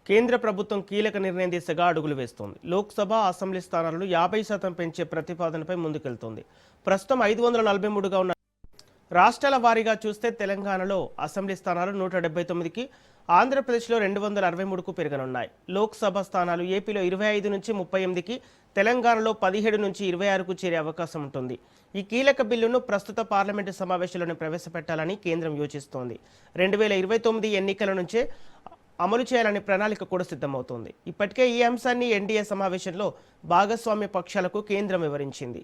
కేంద్ర ప్రభుత్వం కీలక నిర్ణయం దిశగా అడుగులు వేస్తోంది. లోక్సభ, అసెంబ్లీ స్థానాలను 50% పెంచే ప్రతిపాదనపై ముందుకెళ్తోంది. ప్రస్తుతం 543గా ఉన్న రాష్ట్రాల వారీగా చూస్తే తెలంగాణలో అసెంబ్లీ స్థానాలు 179కి, ఆంధ్రప్రదేశ్లో 263కు పెరగనున్నాయి. లోక్సభ స్థానాలు ఏపీలో 25 నుంచి 38కి, తెలంగాణలో 17 నుంచి 26కు చేరే అవకాశం ఉంటుంది. ఈ కీలక బిల్లును ప్రస్తుత పార్లమెంటు సమావేశంలోనే ప్రవేశపెట్టాలని కేంద్రం యోచిస్తోంది. 2029 ఎన్నికల నుంచే అమలు చేయాలనే ప్రణాళిక కూడా సిద్ధమవుతోంది. ఇప్పటికే ఈ అంశాన్ని ఎన్డీఏ సమావేశంలో భాగస్వామ్య పక్షాలకు కేంద్రం వివరించింది.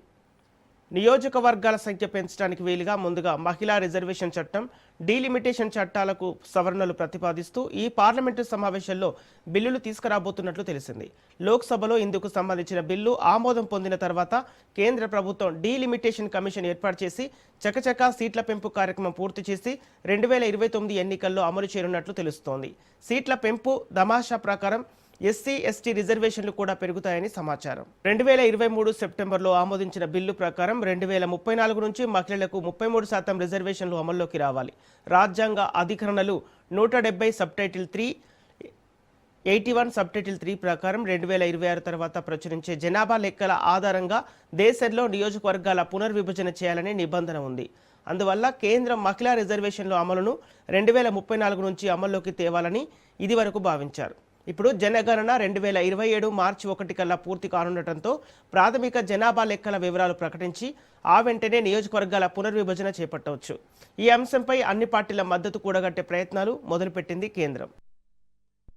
నియోజకవర్గాల సంఖ్య పెంచడానికి వీలుగా ముందుగా మహిళా రిజర్వేషన్ చట్టం, డీలిమిటేషన్ చట్టాలకు సవరణలు ప్రతిపాదిస్తూ ఈ పార్లమెంటు సమావేశంలో బిల్లులు తీసుకురాబోతున్నట్లు తెలిసింది. లోక్సభలో ఇందుకు సంబంధించిన బిల్లు ఆమోదం పొందిన తర్వాత కేంద్ర ప్రభుత్వం డీలిమిటేషన్ కమిషన్ ఏర్పాటు చేసి చకచకా సీట్ల పెంపు కార్యక్రమం పూర్తి చేసి 2029 ఎన్నికల్లో అమలు చేయనున్నట్లు తెలుస్తోంది. సీట్ల పెంపు దమాషా ప్రకారం ఎస్సీ, ఎస్టీ రిజర్వేషన్లు కూడా పెరుగుతాయని సమాచారం. 2023 సెప్టెంబర్లో ఆమోదించిన బిల్లు ప్రకారం 2034 నుంచి మహిళలకు 33% రిజర్వేషన్లు అమల్లోకి రావాలి. రాజ్యాంగ అధికరణలు 170 సబ్టైటిల్ 3, 81 సబ్టైటిల్ 3 ప్రకారం 2026 తర్వాత ప్రచురించే జనాభా లెక్కల ఆధారంగా దేశంలో నియోజకవర్గాల పునర్విభజన చేయాలనే నిబంధన ఉంది. అందువల్ల కేంద్రం మహిళా రిజర్వేషన్ల అమలును 2034 నుంచి అమల్లోకి తేవాలని ఇదివరకు భావించారు. ఇప్పుడు జనగణన 2027 మార్చి 1 కల్లా పూర్తి కానుండటంతో ప్రాథమిక జనాభా లెక్కల వివరాలు ప్రకటించి ఆ వెంటనే నియోజకవర్గాల పునర్విభజన చేపట్టవచ్చు. ఈ అంశంపై అన్ని పార్టీల మద్దతు కూడగట్టే ప్రయత్నాలు మొదలుపెట్టింది కేంద్రం.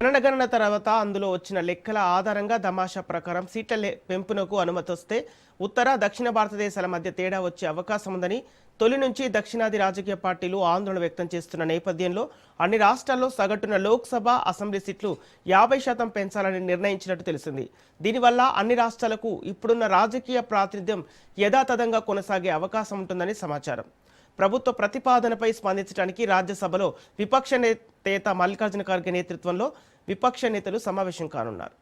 జనగణన తర్వాత అందులో వచ్చిన లెక్కల ఆధారంగా దమాషా ప్రకారం సీట్ల పెంపునకు అనుమతి వస్తే ఉత్తర, దక్షిణ భారతదేశాల మధ్య తేడా వచ్చే అవకాశం ఉందని తొలి నుంచి దక్షిణాది రాజకీయ పార్టీలు ఆందోళన వ్యక్తం చేస్తున్న నేపథ్యంలో అన్ని రాష్ట్రాల్లో సగటున లోక్సభ, అసెంబ్లీ సీట్లు 50% పెంచాలని నిర్ణయించినట్టు తెలిసింది. దీనివల్ల అన్ని రాష్ట్రాలకు ఇప్పుడున్న రాజకీయ ప్రాతినిధ్యం యథాతథంగా కొనసాగే అవకాశం ఉంటుందని సమాచారం. ప్రభుత్వ ప్రతిపాదనపై స్పందించడానికి రాజ్యసభలో విపక్ష నేత మల్లికార్జున ఖర్గే నేతృత్వంలో విపక్ష నేతలు సమావేశం కానున్నారు.